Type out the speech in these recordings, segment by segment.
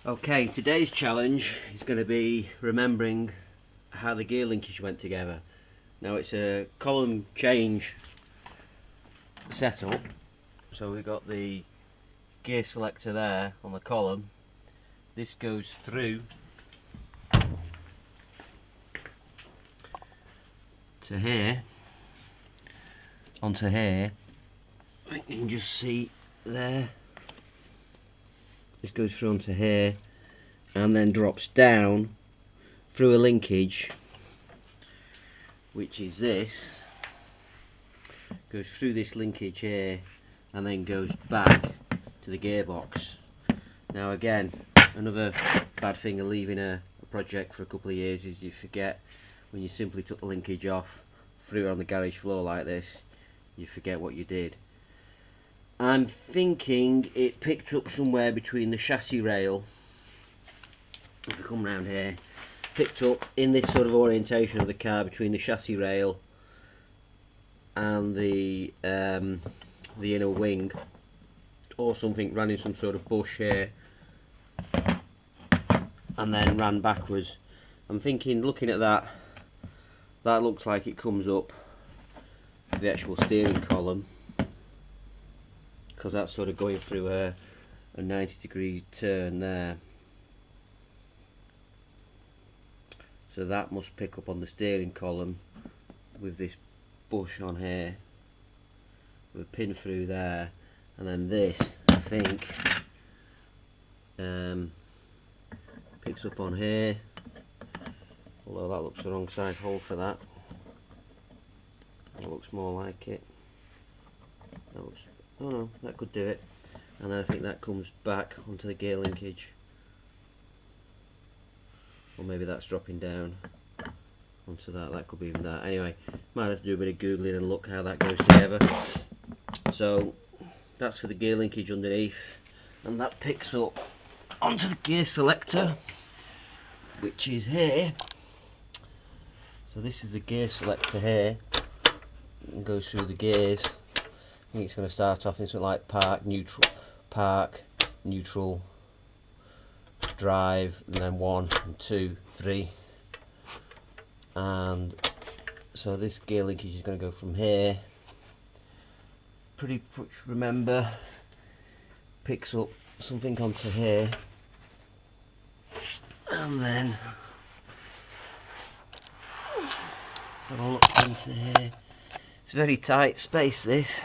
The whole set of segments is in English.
Okay, today's challenge is going to be remembering how the gear linkage went together. Now it's a column change setup, so we've got the gear selector there on the column. This goes through to here, onto here. I think you can just see there. This goes through onto here and then drops down through a linkage, which is this. Goes through this linkage here and then goes back to the gearbox. Now again, another bad thing of leaving a project for a couple of years is you forget, when you simply took the linkage off, threw it on the garage floor like this, you forget what you did. I'm thinking it picked up somewhere between the chassis rail, if we come round here, picked up in this sort of orientation of the car between the chassis rail and the inner wing, or something, ran in some sort of bush here and then ran backwards. I'm thinking, looking at that, that looks like it comes up to the actual steering column, because that's sort of going through a 90-degree turn there. So that must pick up on the steering column with this bush on here, with a pin through there, and then this, I think, picks up on here, although that looks the wrong size hole for that. That looks more like it. That looks, oh no, that could do it. And then I think that comes back onto the gear linkage. Or maybe that's dropping down onto that, that could be even that. Anyway, might have to do a bit of googling and look how that goes together. So that's for the gear linkage underneath, and that picks up onto the gear selector, which is here. So this is the gear selector here, and goes through the gears. I think it's going to start off in something like park, neutral, drive, and then 1 and 2, 3. And so this gear linkage is going to go from here, pretty much, remember, picks up something onto here, and then have a look into here. It's a very tight space, this.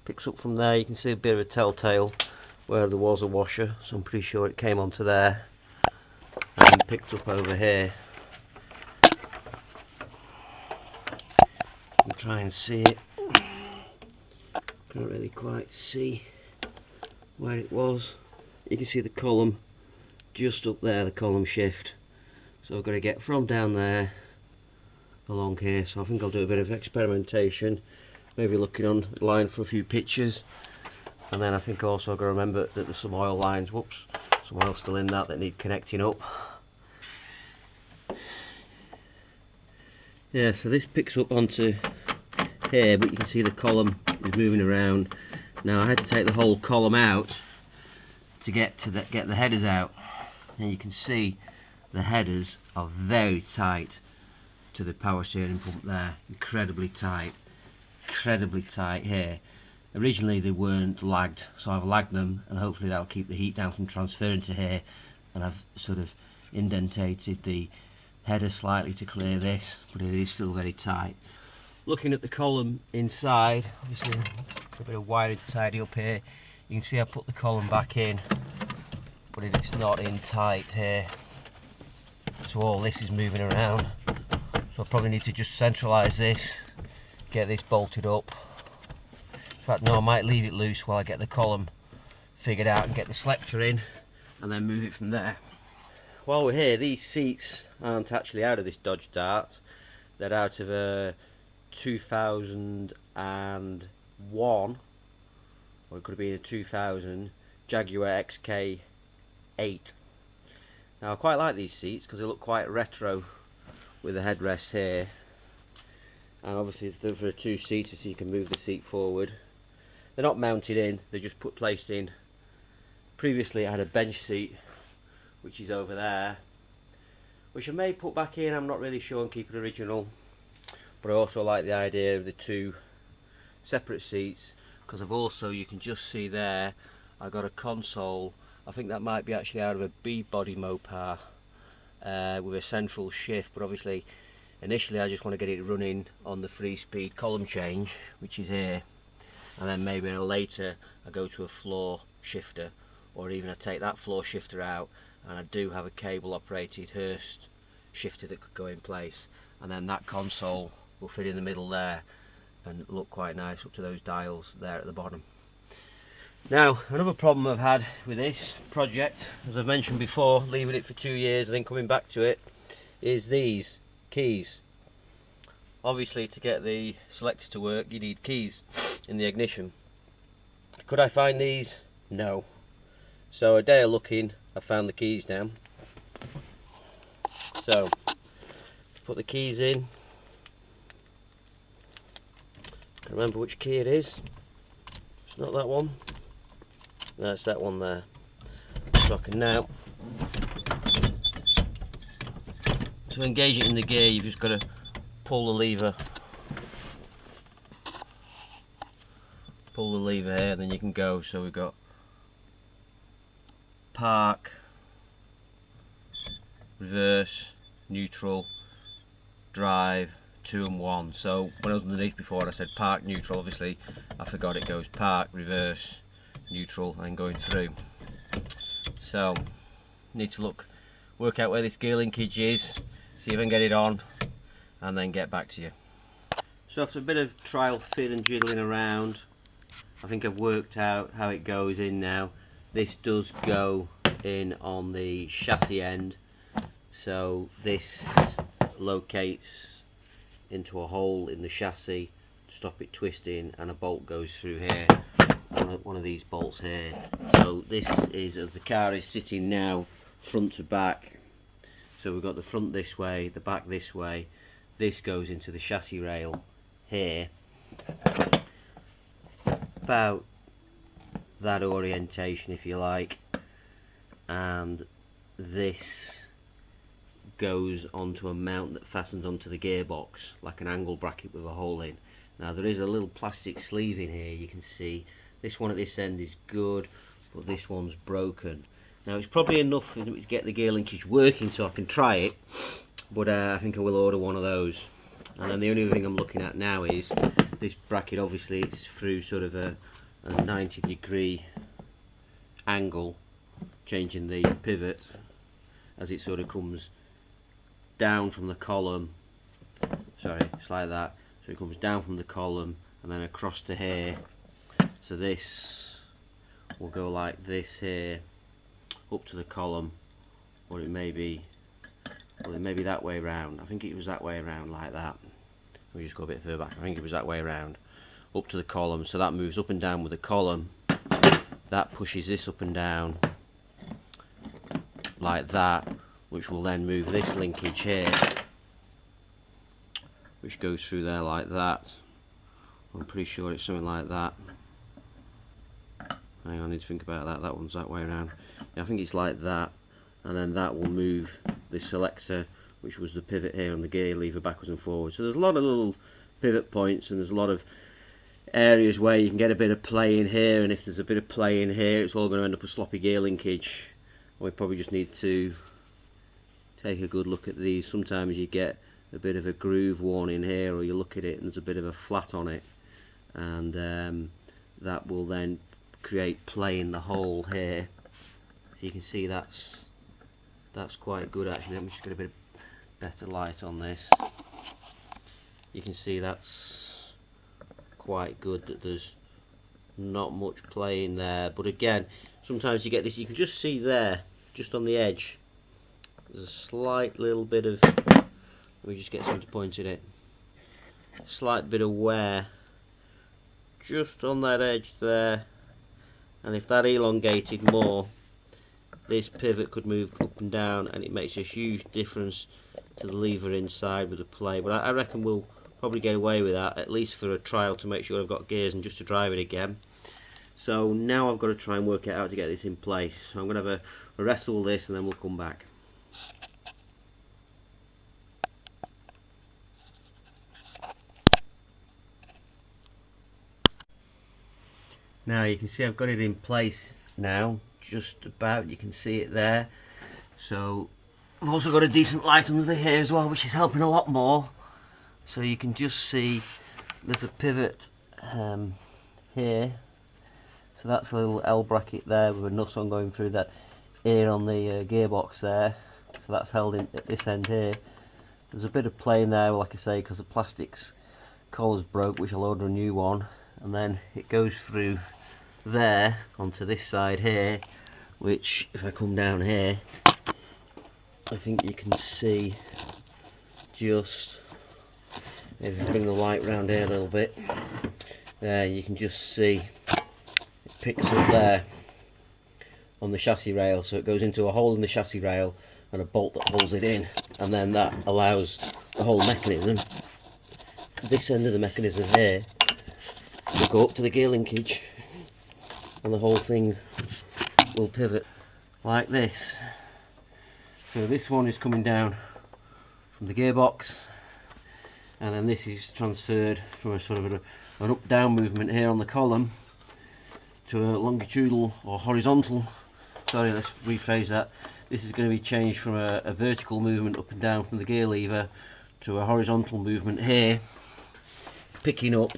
Picks up from there. You can see a bit of a telltale where there was a washer, so I'm pretty sure it came onto there and picked up over here. I'll try and see it. Can't really quite see where it was. You can see the column just up there, the column shift. So I've got to get from down there along here. So I think I'll do a bit of experimentation, maybe looking online for a few pictures, and then I think also I've got to remember that there's some oil lines, whoops, some oil still in that need connecting up. Yeah, so this picks up onto here, but you can see the column is moving around. Now I had to take the whole column out to get the headers out, and you can see the headers are very tight to the power steering pump there, incredibly tight here. Originally they weren't lagged, so I've lagged them, and hopefully that'll keep the heat down from transferring to here, and I've sort of indentated the header slightly to clear this, but it is still very tight. Looking at the column inside, obviously a bit of wiring to tidy up here. You can see I put the column back in, but it's not in tight here, so all this is moving around. So I probably need to just centralise this, get this bolted up. In fact, no, I might leave it loose while I get the column figured out and get the selector in, and then move it from there. While we're here, these seats aren't actually out of this Dodge Dart. They're out of a 2001, or it could have been a 2000 Jaguar XK8. Now I quite like these seats because they look quite retro with the headrest here, and obviously they're for a two-seater, so you can move the seat forward. They're not mounted in, they're just placed in. Previously I had a bench seat which is over there, which I may put back in. I'm not really sure, and keep it original. But I also like the idea of the two separate seats, because I've also, you can just see there, I got a console. I think that might be actually out of a B-body Mopar with a central shift, but obviously initially I just want to get it running on the 3-speed column change, which is here, and then maybe later I go to a floor shifter, or even I take that floor shifter out and I do have a cable operated Hurst shifter that could go in place, and then that console will fit in the middle there and look quite nice up to those dials there at the bottom. Now, another problem I've had with this project, as I've mentioned before, leaving it for 2 years and then coming back to it, is these keys. Obviously, to get the selector to work, you need keys in the ignition. Could I find these? No. So a day of looking, I found the keys now. So, put the keys in. Can't remember which key it is. It's not that one. No, it's that one there. So I can now, to engage it in the gear, you've just got to pull the lever. Pull the lever here, then you can go. So we've got park, reverse, neutral, drive, 2 and 1. So when I was underneath before, I said park, neutral. Obviously I forgot it goes park, reverse, neutral, and going through. So need to work out where this gear linkage is, see if I can get it on, and then get back to you. So after a bit of trial fit and jiggling around, I think I've worked out how it goes in now. This does go in on the chassis end, so this locates into a hole in the chassis to stop it twisting, and a bolt goes through here, one of these bolts here. So this is, as the car is sitting now, front to back. So we've got the front this way, the back this way. This goes into the chassis rail here, about that orientation if you like, and this goes onto a mount that fastens onto the gearbox, like an angle bracket with a hole in. Now there is a little plastic sleeve in here, you can see. This one at this end is good, but this one's broken. Now it's probably enough to get the gear linkage working so I can try it, but I think I will order one of those. And then the only thing I'm looking at now is this bracket. Obviously it's through sort of a 90-degree angle, changing the pivot as it sort of comes down from the column. Sorry, it's like that. So it comes down from the column and then across to here. So this will go like this here, up to the column, or it may be, well, it may be that way round. I think it was that way around, like that. Let me just go a bit further back. I think it was that way around, up to the column. So that moves up and down with the column. That pushes this up and down like that, which will then move this linkage here, which goes through there like that. I'm pretty sure it's something like that. Hang on, I need to think about that. That one's that way around. Yeah, I think it's like that, and then that will move the selector, which was the pivot here on the gear lever, backwards and forwards. So there's a lot of little pivot points, and there's a lot of areas where you can get a bit of play in here, and if there's a bit of play in here, it's all going to end up a sloppy gear linkage. We probably just need to take a good look at these. Sometimes you get a bit of a groove worn in here, or you look at it and there's a bit of a flat on it, and that will then create play in the hole here. So you can see that's quite good actually. Let me just get a bit better light on this. You can see that's quite good, that there's not much play in there. But again, sometimes you get this, you can just see there, just on the edge, there's a slight little bit of, let me just get something to point at it, a slight bit of wear just on that edge there, and if that elongated more, this pivot could move up and down, and it makes a huge difference to the lever inside with the play. But I reckon we'll probably get away with that, at least for a trial, to make sure I've got gears and just to drive it again. So now I've got to try and work it out to get this in place. So I'm going to have a wrestle all this and then we'll come back. Now you can see I've got it in place now, just about, you can see it there. So I've also got a decent light under here as well, which is helping a lot more. So you can just see there's a pivot here. So that's a little L bracket there with a nut on going through that ear on the gearbox there. So that's held in at this end here. There's a bit of play in there, like I say, because the plastic's collar's broke, which I'll order a new one. And then it goes through there onto this side here, which if I come down here, I think you can see just, if I bring the light round here a little bit, there you can just see it picks up there on the chassis rail. So it goes into a hole in the chassis rail and a bolt that holds it in, and then that allows the whole mechanism, this end of the mechanism here, to go up to the gear linkage, and the whole thing will pivot like this. So this one is coming down from the gearbox, and then this is transferred from a sort of an up-down movement here on the column to a longitudinal or horizontal, sorry, let's rephrase that. This is going to be changed from a vertical movement up and down from the gear lever to a horizontal movement here, picking up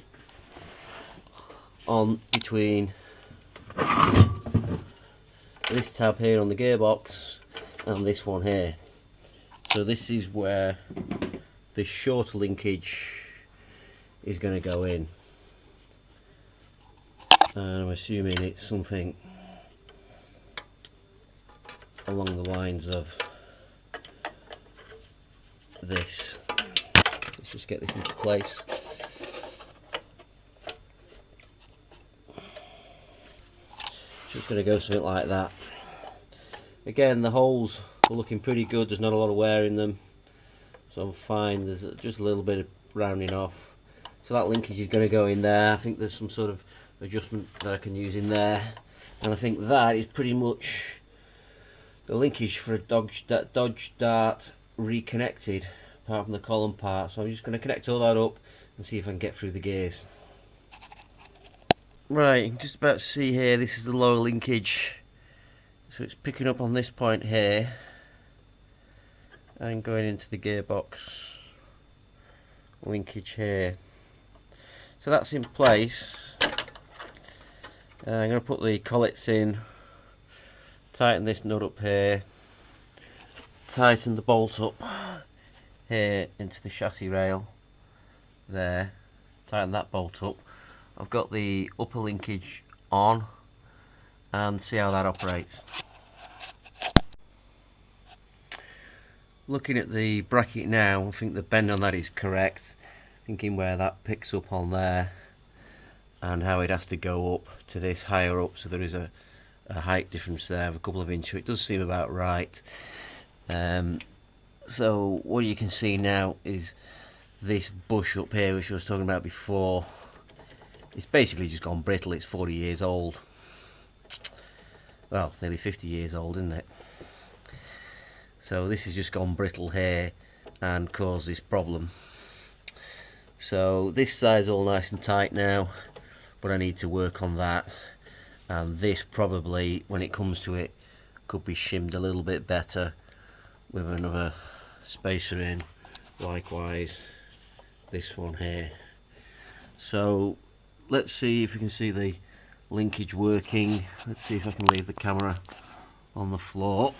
on between this tab here on the gearbox and this one here. So this is where this shorter linkage is going to go in, and I'm assuming it's something along the lines of this. Let's just get this into place. Just going to go something like that. Again, the holes are looking pretty good, there's not a lot of wear in them, so I'm fine. There's just a little bit of rounding off. So that linkage is going to go in there. I think there's some sort of adjustment that I can use in there, and I think that is pretty much the linkage for a Dodge Dart reconnected, apart from the column part. So I'm just going to connect all that up and see if I can get through the gears. Right, you can just about see here, this is the lower linkage. So it's picking up on this point here and going into the gearbox linkage here. So that's in place. I'm going to put the collets in, tighten this nut up here, tighten the bolt up here into the chassis rail there, tighten that bolt up. I've got the upper linkage on, and see how that operates. Looking at the bracket now, I think the bend on that is correct. Thinking where that picks up on there and how it has to go up to this higher up, so there is a height difference there of a couple of inches. It does seem about right. So what you can see now is this bush up here, which I was talking about before. It's basically just gone brittle. It's 40 years old. Well, nearly 50 years old, isn't it? So this has just gone brittle here and caused this problem. So this side's all nice and tight now, but I need to work on that. And this probably, when it comes to it, could be shimmed a little bit better with another spacer in. Likewise, this one here. So let's see if we can see the linkage working. Let's see if I can leave the camera on the floor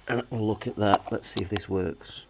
and we'll look at that. Let's see if this works.